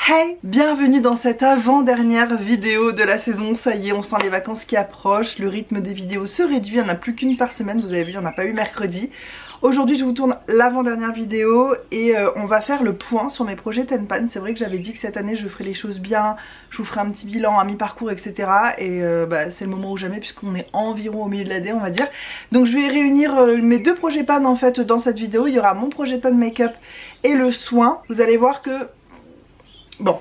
Hey, bienvenue dans cette avant-dernière vidéo de la saison. Ça y est, on sent les vacances qui approchent, le rythme des vidéos se réduit, il n'y en a plus qu'une par semaine, vous avez vu, il n'y en a pas eu mercredi. Aujourd'hui je vous tourne l'avant-dernière vidéo et on va faire le point sur mes projets Tenpan. C'est vrai que j'avais dit que cette année je ferais les choses bien, je vous ferai un petit bilan à mi-parcours etc. Et c'est le moment ou jamais puisqu'on est environ au milieu de l'année on va dire. Donc je vais réunir mes deux projets Pan en fait dans cette vidéo. Il y aura mon projet Pan Make-up et le soin. Vous allez voir que... Bon,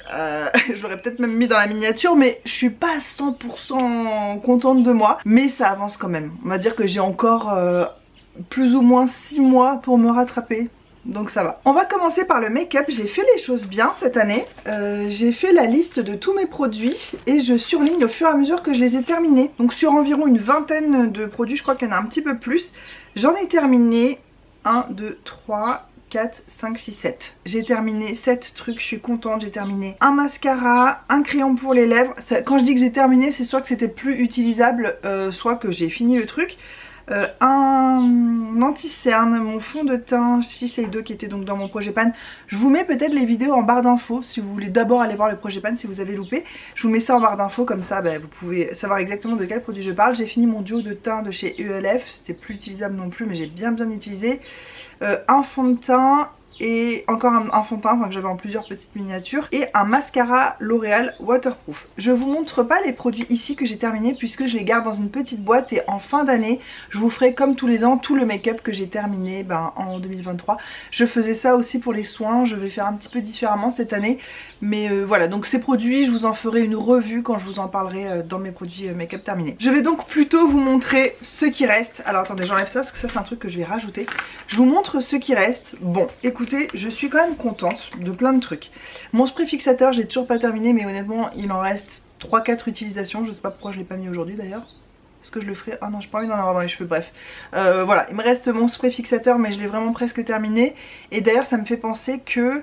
je l'aurais peut-être même mis dans la miniature mais je suis pas 100% contente de moi. Mais ça avance quand même. On va dire que j'ai encore plus ou moins 6 mois pour me rattraper. Donc ça va. On va commencer par le make-up. J'ai fait les choses bien cette année. J'ai fait la liste de tous mes produits et je surligne au fur et à mesure que je les ai terminés. Donc sur environ une vingtaine de produits, je crois qu'il y en a un petit peu plus. J'en ai terminé 1, 2, 3... 4, 5, 6, 7. J'ai terminé 7 trucs, je suis contente. J'ai terminé un mascara, un crayon pour les lèvres. Quand je dis que j'ai terminé, c'est soit que c'était plus utilisable, soit que j'ai fini le truc. Un anti-cerne, mon fond de teint Shiseido qui était donc dans mon projet Pan. Je vous mets peut-être les vidéos en barre d'infos si vous voulez d'abord aller voir le projet Pan si vous avez loupé. Je vous mets ça en barre d'infos comme ça vous pouvez savoir exactement de quel produit je parle. J'ai fini mon duo de teint de chez ELF, c'était plus utilisable non plus mais j'ai bien utilisé. Un fond de teint et encore un fond de teint que j'avais en plusieurs petites miniatures et un mascara L'Oréal waterproof. Je vous montre pas les produits ici que j'ai terminé puisque je les garde dans une petite boîte et en fin d'année je vous ferai comme tous les ans tout le make-up que j'ai terminé en 2023. Je faisais ça aussi pour les soins, je vais faire un petit peu différemment cette année mais voilà, donc ces produits je vous en ferai une revue quand je vous en parlerai dans mes produits make-up terminés. Je vais donc plutôt vous montrer ce qui reste. Alors attendez, j'enlève ça parce que ça c'est un truc que je vais rajouter. Je vous montre ce qui reste. Bon écoutez, je suis quand même contente de plein de trucs. Mon spray fixateur je l'ai toujours pas terminé mais honnêtement il en reste 3-4 utilisations. Je sais pas pourquoi je l'ai pas mis aujourd'hui d'ailleurs. Est-ce que je le ferai? Ah non, j'ai pas envie d'en avoir dans les cheveux, bref. Voilà, il me reste mon spray fixateur mais je l'ai vraiment presque terminé. Et d'ailleurs ça me fait penser que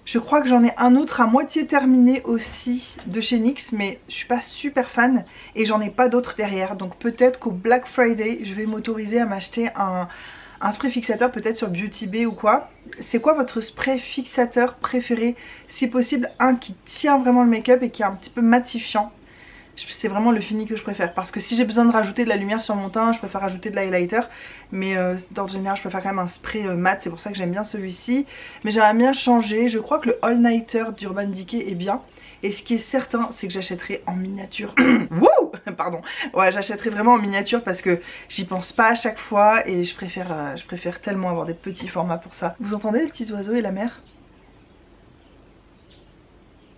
je crois que j'en ai un autre à moitié terminé aussi de chez NYX mais je suis pas super fan et j'en ai pas d'autres derrière. Donc peut-être qu'au Black Friday je vais m'autoriser à m'acheter un spray fixateur peut-être sur Beauty Bay ou quoi. C'est quoi votre spray fixateur préféré? Si possible un qui tient vraiment le make-up et qui est un petit peu matifiant. C'est vraiment le fini que je préfère parce que si j'ai besoin de rajouter de la lumière sur mon teint je préfère rajouter de l'highlighter mais d'ordre général je préfère quand même un spray mat, c'est pour ça que j'aime bien celui-ci. Mais j'aimerais bien changer, je crois que le All Nighter d'Urban Decay est bien. Et ce qui est certain c'est que j'achèterai en miniature. Wouh, pardon. Ouais, j'achèterai vraiment en miniature parce que j'y pense pas à chaque fois et je préfère tellement avoir des petits formats pour ça. Vous entendez les petits oiseaux et la mer?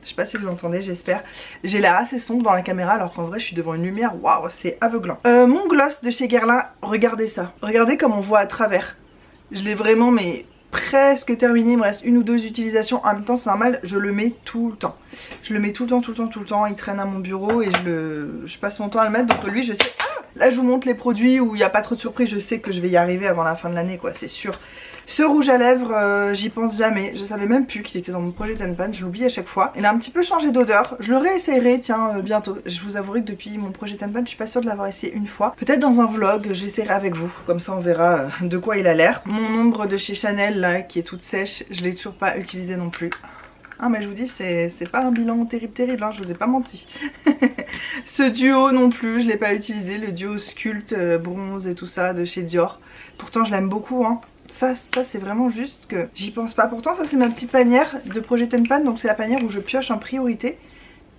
Je sais pas si vous entendez, j'espère. J'ai l'air assez sombre dans la caméra alors qu'en vrai je suis devant une lumière, waouh, c'est aveuglant. Mon gloss de chez Guerlain, regardez ça. Regardez comme on voit à travers. Je l'ai vraiment mais presque terminé, il me reste une ou deux utilisations. En même temps c'est normal, je le mets tout le temps. Je le mets tout le temps, il traîne à mon bureau et je passe mon temps à le mettre. Donc lui je sais, là je vous montre les produits où il n'y a pas trop de surprises, je sais que je vais y arriver avant la fin de l'année quoi, c'est sûr. Ce rouge à lèvres, j'y pense jamais, je savais même plus qu'il était dans mon projet Tenpan, je l'oublie à chaque fois. Il a un petit peu changé d'odeur, je le réessayerai tiens bientôt. Je vous avouerai que depuis mon projet Tenpan, je suis pas sûre de l'avoir essayé une fois. Peut-être dans un vlog, j'essaierai avec vous, comme ça on verra de quoi il a l'air. Mon ombre de chez Chanel là, qui est toute sèche, je l'ai toujours pas utilisée non plus. Ah mais je vous dis c'est pas un bilan terrible hein, je vous ai pas menti. Ce duo non plus je l'ai pas utilisé, le duo sculpte bronze et tout ça de chez Dior. Pourtant je l'aime beaucoup hein. Ça c'est vraiment juste que j'y pense pas. Pourtant ça c'est ma petite panière de projet Tenpan, donc c'est la panière où je pioche en priorité.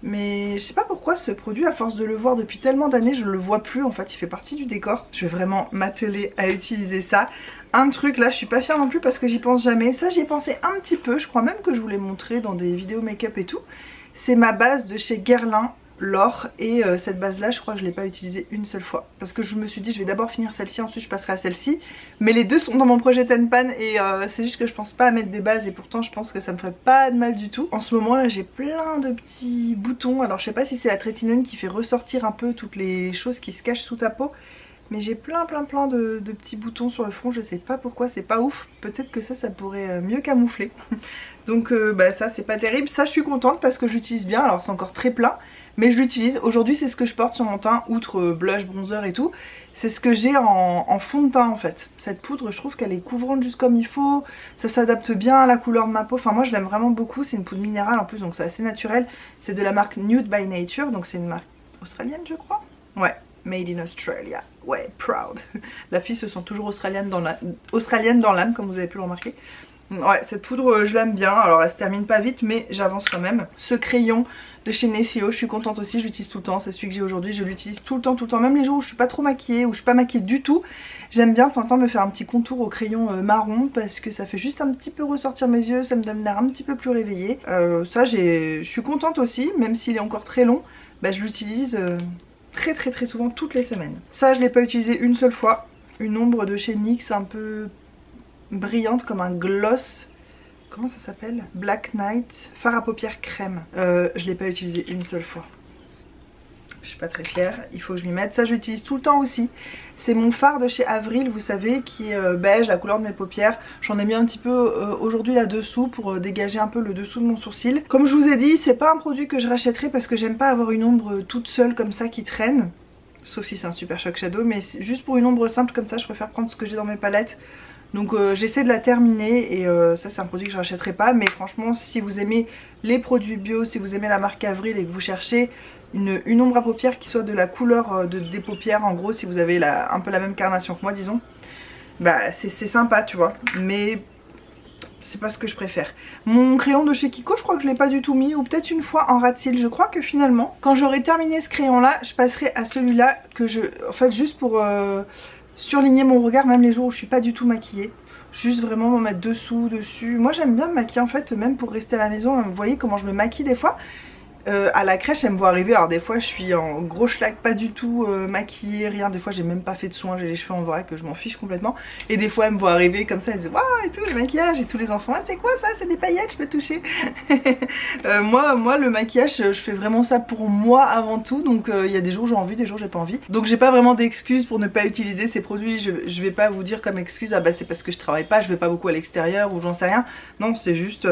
Mais je sais pas pourquoi ce produit, à force de le voir depuis tellement d'années, je le vois plus en fait, il fait partie du décor. Je vais vraiment m'atteler à utiliser ça. Un truc là, je suis pas fière non plus parce que j'y pense jamais. Ça j'y ai pensé un petit peu, je crois même que je vous l'ai montré dans des vidéos make-up et tout. C'est ma base de chez Guerlain, l'or, et cette base là je crois que je l'ai pas utilisée une seule fois parce que je me suis dit je vais d'abord finir celle-ci, ensuite je passerai à celle-ci, mais les deux sont dans mon projet Tenpan et c'est juste que je pense pas à mettre des bases et pourtant je pense que ça me ferait pas de mal du tout. En ce moment là j'ai plein de petits boutons, alors je sais pas si c'est la trétinone qui fait ressortir un peu toutes les choses qui se cachent sous ta peau, mais j'ai plein de petits boutons sur le front, je sais pas pourquoi, c'est pas ouf. Peut-être que ça pourrait mieux camoufler. Donc ça c'est pas terrible, ça je suis contente parce que j'utilise bien, alors c'est encore très plat. mais je l'utilise. Aujourd'hui c'est ce que je porte sur mon teint, outre blush, bronzer et tout. C'est ce que j'ai en fond de teint en fait. Cette poudre je trouve qu'elle est couvrante juste comme il faut, ça s'adapte bien à la couleur de ma peau. Enfin moi je l'aime vraiment beaucoup, c'est une poudre minérale en plus donc c'est assez naturel. C'est de la marque Nude by Nature, donc c'est une marque australienne je crois. Ouais, made in Australia, ouais, proud. La fille se sent toujours australienne dans l'âme comme vous avez pu le remarquer. Ouais, cette poudre je l'aime bien, alors elle se termine pas vite mais j'avance quand même. Ce crayon de chez Neseo, je suis contente aussi, je l'utilise tout le temps, c'est celui que j'ai aujourd'hui, je l'utilise tout le temps, même les jours où je suis pas trop maquillée, où je suis pas maquillée du tout. J'aime bien de temps en temps me faire un petit contour au crayon marron parce que ça fait juste un petit peu ressortir mes yeux, ça me donne l'air un petit peu plus réveillé. Ça je suis contente aussi, même s'il est encore très long, bah, je l'utilise très souvent toutes les semaines. Ça je l'ai pas utilisé une seule fois, une ombre de chez NYX un peu brillante comme un gloss, comment ça s'appelle, Black Night, fard à paupières crème. Je l'ai pas utilisé une seule fois, je suis pas très fière, il faut que je m'y mette. Ça je l'utilise tout le temps aussi, c'est mon fard de chez Avril, vous savez, qui est beige, la couleur de mes paupières. J'en ai mis un petit peu aujourd'hui là dessous pour dégager un peu le dessous de mon sourcil. Comme je vous ai dit, c'est pas un produit que je rachèterai parce que j'aime pas avoir une ombre toute seule comme ça qui traîne, sauf si c'est un Super Shock Shadow, mais juste pour une ombre simple comme ça je préfère prendre ce que j'ai dans mes palettes. Donc j'essaie de la terminer et ça c'est un produit que je rachèterai pas, mais franchement si vous aimez les produits bio, si vous aimez la marque Avril et que vous cherchez une ombre à paupières qui soit de la couleur des paupières, en gros si vous avez un peu la même carnation que moi disons, bah c'est sympa tu vois, mais c'est pas ce que je préfère. Mon crayon de chez Kiko je crois que je l'ai pas du tout mis, ou peut-être une fois en rat cils. Je crois que finalement quand j'aurai terminé ce crayon là je passerai à celui-là que en fait juste pour surligner mon regard même les jours où je suis pas du tout maquillée, juste vraiment m'en mettre dessous, dessus. Moi j'aime bien me maquiller en fait, même pour rester à la maison. Vous voyez comment je me maquille des fois. À la crèche elle me voit arriver, alors des fois je suis en gros schlag, pas du tout maquillée, rien, des fois j'ai même pas fait de soins, j'ai les cheveux en vrac, que je m'en fiche complètement, et des fois elle me voit arriver comme ça, elle dit waouh et tout, le maquillage, et tous les enfants, ah, c'est quoi ça, c'est des paillettes, je peux toucher. Moi le maquillage je fais vraiment ça pour moi avant tout, donc il y a des jours j'ai envie, des jours j'ai pas envie, donc j'ai pas vraiment d'excuses pour ne pas utiliser ces produits. Je vais pas vous dire comme excuse ah bah c'est parce que je travaille pas, je vais pas beaucoup à l'extérieur ou j'en sais rien, non c'est juste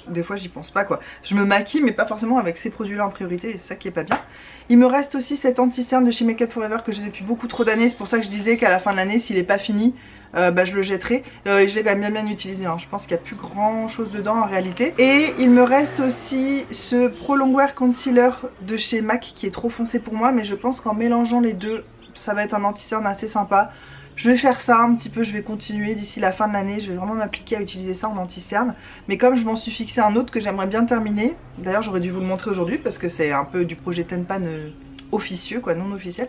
des fois j'y pense pas quoi, je me maquille mais pas forcément avec ces produits là en priorité, et c'est ça qui est pas bien. Il me reste aussi cet anti-cerne de chez Make Up For Ever que j'ai depuis beaucoup trop d'années, c'est pour ça que je disais qu'à la fin de l'année s'il est pas fini bah je le jetterai, et je l'ai quand même bien utilisé hein. Je pense qu'il n'y a plus grand chose dedans en réalité. Et il me reste aussi ce Pro Longwear Concealer de chez MAC qui est trop foncé pour moi, mais je pense qu'en mélangeant les deux ça va être un anti-cerne assez sympa. Je vais faire ça un petit peu, je vais continuer d'ici la fin de l'année, je vais vraiment m'appliquer à utiliser ça en anti-cerne. Mais comme je m'en suis fixé un autre que j'aimerais bien terminer, d'ailleurs j'aurais dû vous le montrer aujourd'hui parce que c'est un peu du projet Tenpan officieux quoi, non officiel.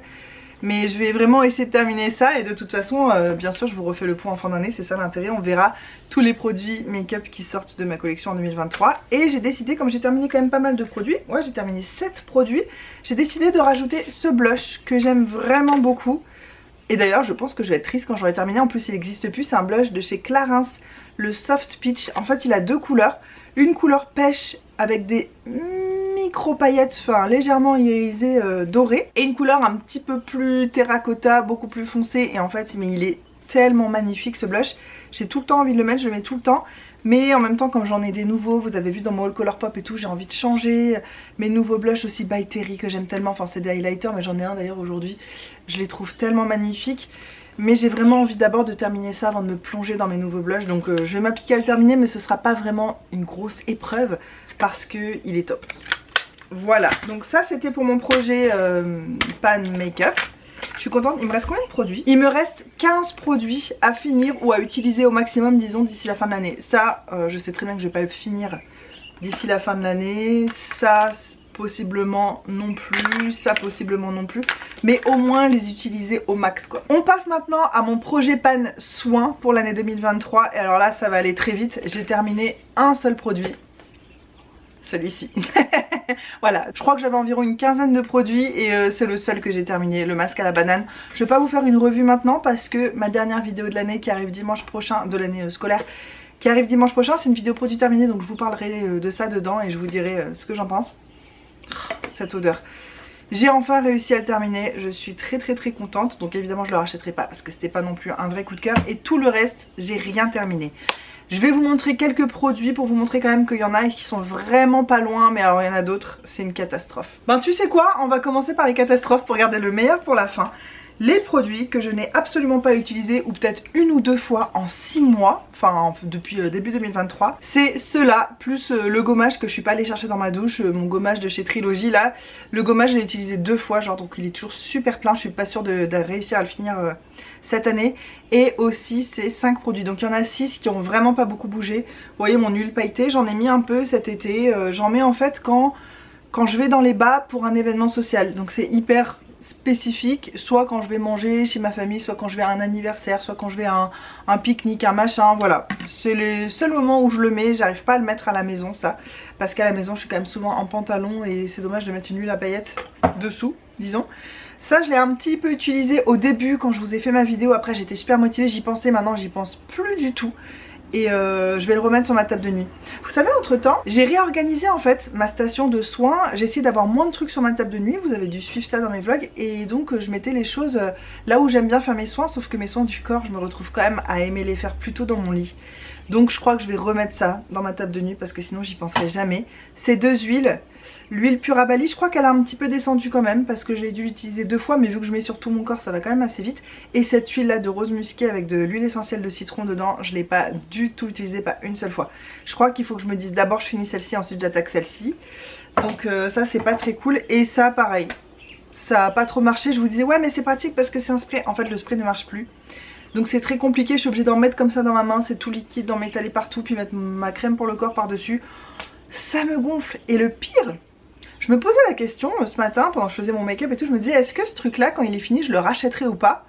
Mais je vais vraiment essayer de terminer ça, et de toute façon bien sûr je vous refais le point en fin d'année, c'est ça l'intérêt, on verra tous les produits make-up qui sortent de ma collection en 2023. Et j'ai décidé, comme j'ai terminé quand même pas mal de produits, ouais j'ai terminé 7 produits, j'ai décidé de rajouter ce blush que j'aime vraiment beaucoup. Et d'ailleurs je pense que je vais être triste quand j'aurai terminé, en plus il n'existe plus, c'est un blush de chez Clarins, le Soft Peach. En fait il a deux couleurs, une couleur pêche avec des micro paillettes, enfin légèrement irisées dorées, et une couleur un petit peu plus terracotta, beaucoup plus foncée. Et en fait mais il est tellement magnifique ce blush, j'ai tout le temps envie de le mettre, je le mets tout le temps. Mais en même temps comme j'en ai des nouveaux, vous avez vu dans mon haul Colourpop et tout, j'ai envie de changer. Mes nouveaux blushs aussi by Terry que j'aime tellement, enfin c'est des highlighters mais j'en ai un d'ailleurs aujourd'hui, je les trouve tellement magnifiques. Mais j'ai vraiment envie d'abord de terminer ça avant de me plonger dans mes nouveaux blushs. Donc je vais m'appliquer à le terminer, mais ce sera pas vraiment une grosse épreuve parce que il est top. Voilà, donc ça c'était pour mon projet pan make-up. Je suis contente. Il me reste combien de produits? Il me reste 15 produits à finir ou à utiliser au maximum disons d'ici la fin de l'année. Ça je sais très bien que je vais pas le finir d'ici la fin de l'année. Ça possiblement non plus, ça possiblement non plus, mais au moins les utiliser au max quoi. On passe maintenant à mon projet pan soin pour l'année 2023, et alors là ça va aller très vite. J'ai terminé un seul produit, celui-ci. Voilà, je crois que j'avais environ une quinzaine de produits et c'est le seul que j'ai terminé, le masque à la banane. Je vais pas vous faire une revue maintenant parce que ma dernière vidéo de l'année qui arrive dimanche prochain, de l'année scolaire, qui arrive dimanche prochain, c'est une vidéo produit terminée, donc je vous parlerai de ça dedans et je vous dirai ce que j'en pense. Cette odeur. J'ai enfin réussi à le terminer, je suis très contente. Donc évidemment je le rachèterai pas parce que c'était pas non plus un vrai coup de cœur. Et tout le reste j'ai rien terminé. Je vais vous montrer quelques produits pour vous montrer quand même qu'il y en a qui sont vraiment pas loin, mais alors il y en a d'autres, c'est une catastrophe. Ben tu sais quoi, on va commencer par les catastrophes pour garder le meilleur pour la fin. Les produits que je n'ai absolument pas utilisés, ou peut-être une ou deux fois en 6 mois, enfin depuis début 2023, c'est ceux-là, plus le gommage que je suis pas allée chercher dans ma douche, mon gommage de chez Trilogy là. Le gommage je l'ai utilisé 2 fois, genre, donc il est toujours super plein, je suis pas sûre de réussir à le finir cette année. Et aussi ces 5 produits, donc il y en a 6 qui ont vraiment pas beaucoup bougé. Vous voyez mon huile pailletée, j'en ai mis un peu cet été, j'en mets en fait quand je vais dans les bas pour un événement social, donc c'est hyper spécifique, soit quand je vais manger chez ma famille, soit quand je vais à un anniversaire, soit quand je vais à un pique-nique, un machin, voilà. C'est les seuls moments où je le mets, j'arrive pas à le mettre à la maison ça, parce qu'à la maison je suis quand même souvent en pantalon et c'est dommage de mettre une huile à paillettes dessous, disons. Ça je l'ai un petit peu utilisé au début quand je vous ai fait ma vidéo, après j'étais super motivée, j'y pensais, maintenant j'y pense plus du tout. Et je vais le remettre sur ma table de nuit. Vous savez, entre temps j'ai réorganisé en fait ma station de soins. J'ai essayé d'avoir moins de trucs sur ma table de nuit. Vous avez dû suivre ça dans mes vlogs. Et donc je mettais les choses là où j'aime bien faire mes soins. Sauf que mes soins du corps, je me retrouve quand même à aimer les faire plutôt dans mon lit. Donc je crois que je vais remettre ça dans ma table de nuit, parce que sinon j'y penserai jamais. Ces 2 huiles, l'huile Pura Bali, je crois qu'elle a un petit peu descendu quand même, parce que j'ai dû l'utiliser 2 fois, mais vu que je mets sur tout mon corps ça va quand même assez vite. Et cette huile là de rose musquée avec de l'huile essentielle de citron dedans, je l'ai pas du tout utilisée, pas une seule fois. Je crois qu'il faut que je me dise d'abord je finis celle-ci, ensuite j'attaque celle-ci. Donc ça c'est pas très cool. Et ça pareil, ça a pas trop marché. Je vous disais ouais mais c'est pratique parce que c'est un spray. En fait le spray ne marche plus. Donc c'est très compliqué, je suis obligée d'en mettre comme ça dans ma main, c'est tout liquide, d'en m'étaler partout, puis mettre ma crème pour le corps par dessus. Ça me gonfle. Et le pire, je me posais la question ce matin pendant que je faisais mon make-up et tout, je me disais est-ce que ce truc là quand il est fini je le rachèterai ou pas.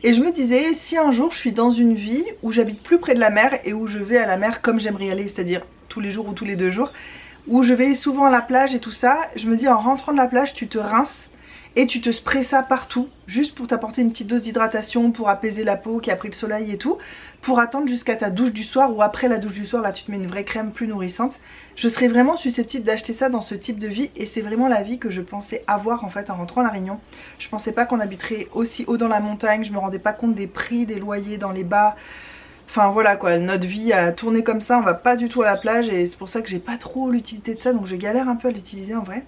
Et je me disais si un jour je suis dans une vie où j'habite plus près de la mer et où je vais à la mer comme j'aimerais y aller, c'est-à-dire tous les jours ou tous les 2 jours, où je vais souvent à la plage et tout ça, je me dis en rentrant de la plage tu te rinces et tu te sprays ça partout, juste pour t'apporter une petite dose d'hydratation, pour apaiser la peau qui a pris le soleil et tout, pour attendre jusqu'à ta douche du soir, ou après la douche du soir, là tu te mets une vraie crème plus nourrissante. Je serais vraiment susceptible d'acheter ça dans ce type de vie, et c'est vraiment la vie que je pensais avoir en fait en rentrant à La Réunion. Je pensais pas qu'on habiterait aussi haut dans la montagne, je me rendais pas compte des prix des loyers dans les bas. Enfin voilà quoi, notre vie a tourné comme ça, on va pas du tout à la plage, et c'est pour ça que j'ai pas trop l'utilité de ça, donc je galère un peu à l'utiliser en vrai.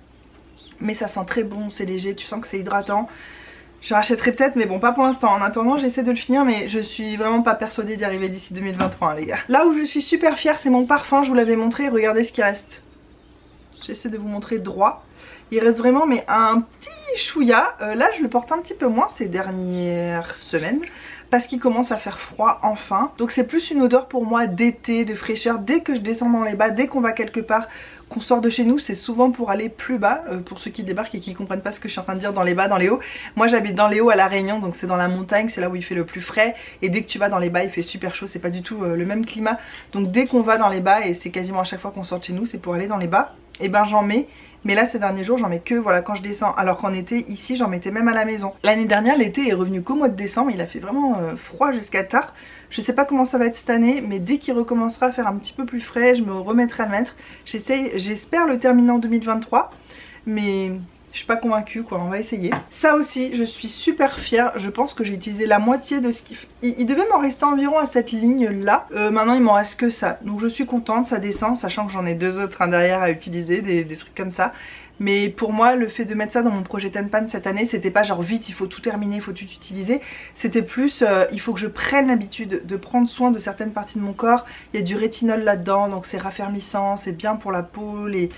Mais ça sent très bon, c'est léger, tu sens que c'est hydratant. Je rachèterai peut-être, mais bon pas pour l'instant. En attendant j'essaie de le finir, mais je suis vraiment pas persuadée d'y arriver d'ici 2023 hein, les gars. Là où je suis super fière c'est mon parfum, je vous l'avais montré, regardez ce qui reste. J'essaie de vous montrer droit. Il reste vraiment mais un petit chouïa. Là je le porte un petit peu moins ces dernières semaines, parce qu'il commence à faire froid enfin. Donc c'est plus une odeur pour moi d'été, de fraîcheur. Dès que je descends dans les bas, dès qu'on va quelque part, qu'on sort de chez nous, c'est souvent pour aller plus bas, pour ceux qui débarquent et qui comprennent pas ce que je suis en train de dire, dans les bas, dans les hauts. Moi j'habite dans les hauts à La Réunion, donc c'est dans la montagne, c'est là où il fait le plus frais, et dès que tu vas dans les bas il fait super chaud, c'est pas du tout le même climat. Donc dès qu'on va dans les bas, et c'est quasiment à chaque fois qu'on sort de chez nous c'est pour aller dans les bas, et ben j'en mets. Mais là ces derniers jours j'en mets que voilà quand je descends, alors qu'en été ici j'en mettais même à la maison. L'année dernière l'été est revenu qu'au mois de décembre, il a fait vraiment froid jusqu'à tard. Je sais pas comment ça va être cette année, mais dès qu'il recommencera à faire un petit peu plus frais, je me remettrai à le mettre. J'espère le terminer en 2023, mais je suis pas convaincue quoi, on va essayer. Ça aussi, je suis super fière, je pense que j'ai utilisé la moitié de ce qu'il... Il devait m'en rester environ à cette ligne là, maintenant il m'en reste que ça. Donc je suis contente, ça descend, sachant que j'en ai 2 autres derrière à utiliser, des trucs comme ça. Mais pour moi le fait de mettre ça dans mon projet Tenpan cette année, c'était pas genre vite il faut tout terminer, il faut tout utiliser. C'était plus il faut que je prenne l'habitude de prendre soin de certaines parties de mon corps. Il y a du rétinol là-dedans, donc c'est raffermissant, c'est bien pour la peau, les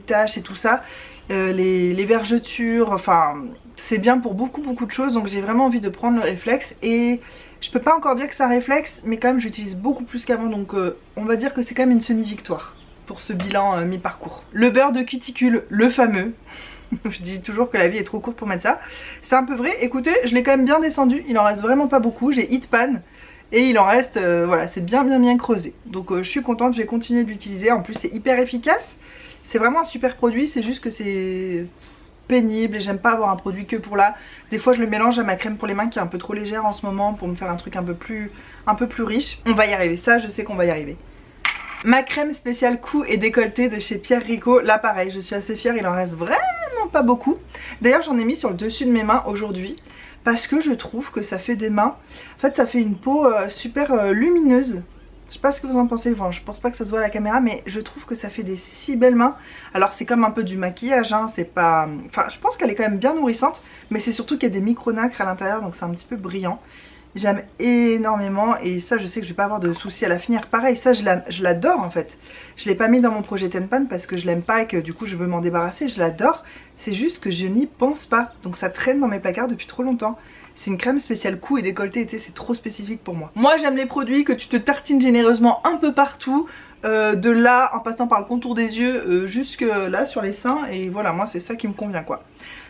taches et tout ça. Les vergetures, enfin c'est bien pour beaucoup de choses, donc j'ai vraiment envie de prendre le réflexe. Et je peux pas encore dire que c'est un réflexe, mais quand même j'utilise beaucoup plus qu'avant, donc on va dire que c'est quand même une semi-victoire pour ce bilan mi-parcours. Le beurre de cuticule, le fameux. Je dis toujours que la vie est trop courte pour mettre ça. C'est un peu vrai, écoutez, je l'ai quand même bien descendu, il en reste vraiment pas beaucoup, j'ai hit pan. Et il en reste, voilà, c'est bien creusé. Donc je suis contente, je vais continuer de l'utiliser, en plus c'est hyper efficace. C'est vraiment un super produit, c'est juste que c'est pénible et j'aime pas avoir un produit que pour là. Des fois je le mélange à ma crème pour les mains qui est un peu trop légère en ce moment pour me faire un truc un peu plus riche. On va y arriver, ça je sais qu'on va y arriver. Ma crème spéciale cou et décolleté de chez Pierre Rico, là pareil, je suis assez fière, il en reste vraiment pas beaucoup. D'ailleurs j'en ai mis sur le dessus de mes mains aujourd'hui parce que je trouve que ça fait des mains, en fait ça fait une peau super lumineuse. Je sais pas ce que vous en pensez, enfin, je pense pas que ça se voit à la caméra, mais je trouve que ça fait des si belles mains. Alors c'est comme un peu du maquillage, hein, c'est pas... Enfin je pense qu'elle est quand même bien nourrissante, mais c'est surtout qu'il y a des micro-nacres à l'intérieur, donc c'est un petit peu brillant. J'aime énormément et ça je sais que je vais pas avoir de soucis à la finir. Pareil, ça je l'adore en fait. Je l'ai pas mis dans mon projet Tenpan parce que je l'aime pas et que du coup je veux m'en débarrasser, je l'adore. C'est juste que je n'y pense pas, donc ça traîne dans mes placards depuis trop longtemps. C'est une crème spéciale cou et décolleté, tu sais, c'est trop spécifique pour moi. Moi j'aime les produits que tu te tartines généreusement un peu partout, de là en passant par le contour des yeux jusque là sur les seins, et voilà, moi c'est ça qui me convient quoi.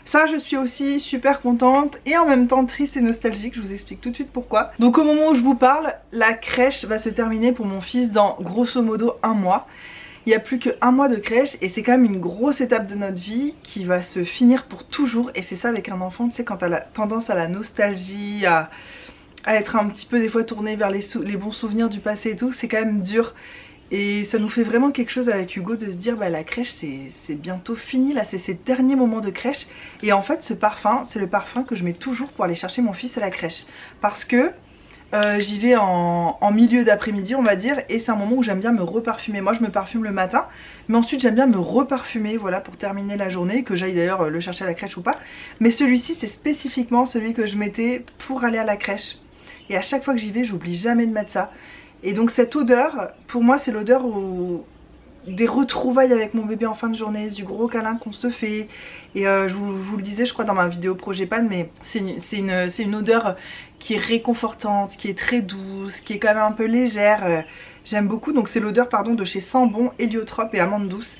Ça je suis aussi super contente et en même temps triste et nostalgique, je vous explique tout de suite pourquoi. Donc au moment où je vous parle, la crèche va se terminer pour mon fils dans grosso modo un mois. Il n'y a plus qu'un mois de crèche et c'est quand même une grosse étape de notre vie qui va se finir pour toujours. Et c'est ça avec un enfant, tu sais, quand t'as tendance à la nostalgie, à être un petit peu des fois tourné vers les bons souvenirs du passé et tout, c'est quand même dur. Et ça nous fait vraiment quelque chose avec Hugo de se dire bah la crèche c'est bientôt fini là, c'est ces derniers moments de crèche. Et en fait ce parfum, c'est le parfum que je mets toujours pour aller chercher mon fils à la crèche. Parce que j'y vais en milieu d'après-midi on va dire, et c'est un moment où j'aime bien me reparfumer. Moi je me parfume le matin, mais ensuite j'aime bien me reparfumer, voilà, pour terminer la journée, que j'aille d'ailleurs le chercher à la crèche ou pas. Mais celui-ci c'est spécifiquement celui que je mettais pour aller à la crèche. Et à chaque fois que j'y vais j'oublie jamais de mettre ça. Et donc cette odeur, pour moi c'est l'odeur des retrouvailles avec mon bébé en fin de journée, du gros câlin qu'on se fait. Et je vous le disais je crois dans ma vidéo projet Pan, mais c'est une odeur qui est réconfortante, qui est très douce, qui est quand même un peu légère. J'aime beaucoup, donc c'est l'odeur pardon de chez Sambon, Héliotrope et Amande Douce.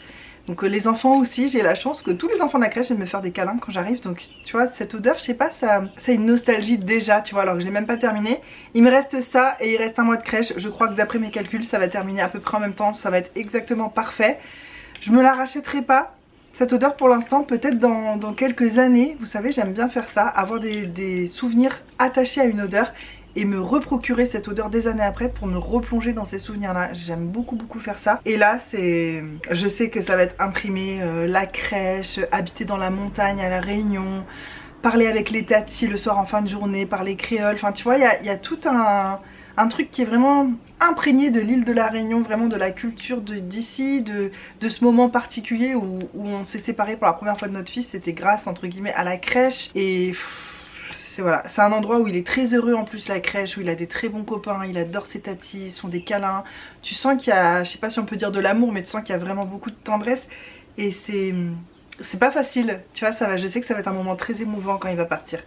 Donc les enfants aussi, j'ai la chance que tous les enfants de la crèche viennent me faire des câlins quand j'arrive. Donc tu vois, cette odeur, je sais pas, ça a une nostalgie déjà, tu vois, alors que je l'ai même pas terminé. Il me reste ça et il reste un mois de crèche. Je crois que d'après mes calculs, ça va terminer à peu près en même temps. Ça va être exactement parfait. Je me la rachèterai pas, cette odeur pour l'instant, peut-être dans quelques années. Vous savez, j'aime bien faire ça, avoir des souvenirs attachés à une odeur et me reprocurer cette odeur des années après pour me replonger dans ces souvenirs là. J'aime beaucoup faire ça. Et là c'est, je sais que ça va être imprimé, la crèche, habiter dans la montagne à la Réunion, parler avec les tatis le soir en fin de journée, parler créole, enfin tu vois il y a tout un truc qui est vraiment imprégné de l'île de la Réunion, vraiment de la culture d'ici, de ce moment particulier où on s'est séparés pour la première fois de notre fils. C'était grâce entre guillemets à la crèche. Et voilà, c'est un endroit où il est très heureux en plus, la crèche, où il a des très bons copains, il adore ses tatis, ils font des câlins. Tu sens qu'il y a, je sais pas si on peut dire de l'amour, mais tu sens qu'il y a vraiment beaucoup de tendresse. Et c'est pas facile, tu vois, je sais que ça va être un moment très émouvant quand il va partir.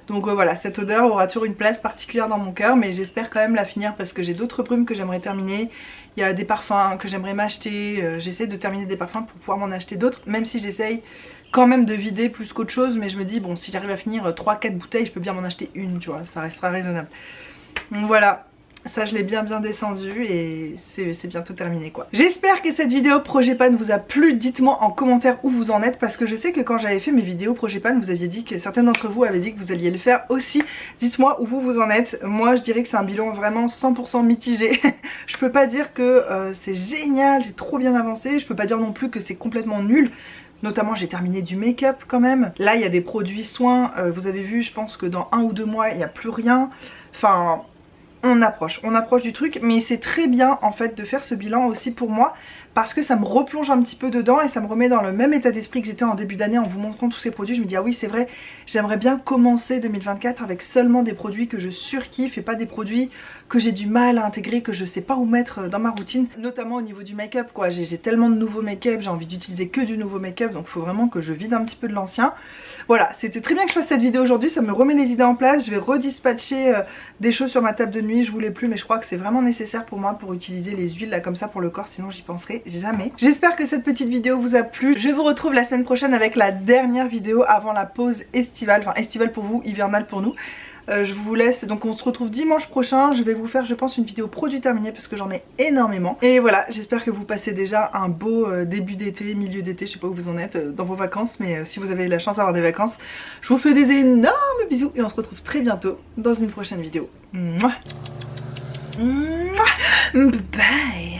Donc voilà, cette odeur aura toujours une place particulière dans mon cœur, mais j'espère quand même la finir parce que j'ai d'autres brumes que j'aimerais terminer. Il y a des parfums que j'aimerais m'acheter, j'essaie de terminer des parfums pour pouvoir m'en acheter d'autres, même si j'essaye quand même de vider plus qu'autre chose, mais je me dis bon, si j'arrive à finir 3-4 bouteilles, je peux bien m'en acheter une, tu vois, ça restera raisonnable. Donc voilà. Ça je l'ai bien descendu et c'est bientôt terminé quoi. J'espère que cette vidéo projet Pan vous a plu. Dites-moi en commentaire où vous en êtes, parce que je sais que quand j'avais fait mes vidéos projet Pan, vous aviez dit que certains d'entre vous avaient dit que vous alliez le faire aussi. Dites-moi où vous en êtes. Moi je dirais que c'est un bilan vraiment 100% mitigé. Je peux pas dire que c'est génial, j'ai trop bien avancé. Je peux pas dire non plus que c'est complètement nul. Notamment j'ai terminé du make-up quand même. Là il y a des produits soins, vous avez vu, je pense que dans 1 ou 2 mois il n'y a plus rien. Enfin... on approche du truc, mais c'est très bien en fait de faire ce bilan aussi pour moi, parce que ça me replonge un petit peu dedans et ça me remet dans le même état d'esprit que j'étais en début d'année en vous montrant tous ces produits. Je me dis ah oui c'est vrai, j'aimerais bien commencer 2024 avec seulement des produits que je surkiffe et pas des produits que j'ai du mal à intégrer, que je sais pas où mettre dans ma routine, notamment au niveau du make-up quoi. J'ai tellement de nouveaux make-up, j'ai envie d'utiliser que du nouveau make-up, donc il faut vraiment que je vide un petit peu de l'ancien. Voilà, c'était très bien que je fasse cette vidéo aujourd'hui, ça me remet les idées en place. Je vais redispatcher des choses sur ma table de nuit, je voulais plus, mais je crois que c'est vraiment nécessaire pour moi pour utiliser les huiles là comme ça pour le corps, sinon j'y penserai jamais. J'espère que cette petite vidéo vous a plu. Je vous retrouve la semaine prochaine avec la dernière vidéo avant la pause estivale, enfin estivale pour vous, hivernale pour nous. Je vous laisse, donc on se retrouve dimanche prochain. Je vais vous faire je pense une vidéo produit terminée parce que j'en ai énormément. Et voilà, j'espère que vous passez déjà un beau début d'été, milieu d'été, je sais pas où vous en êtes dans vos vacances, mais si vous avez la chance d'avoir des vacances, je vous fais des énormes bisous et on se retrouve très bientôt dans une prochaine vidéo. Mouah. Mouah. Bye.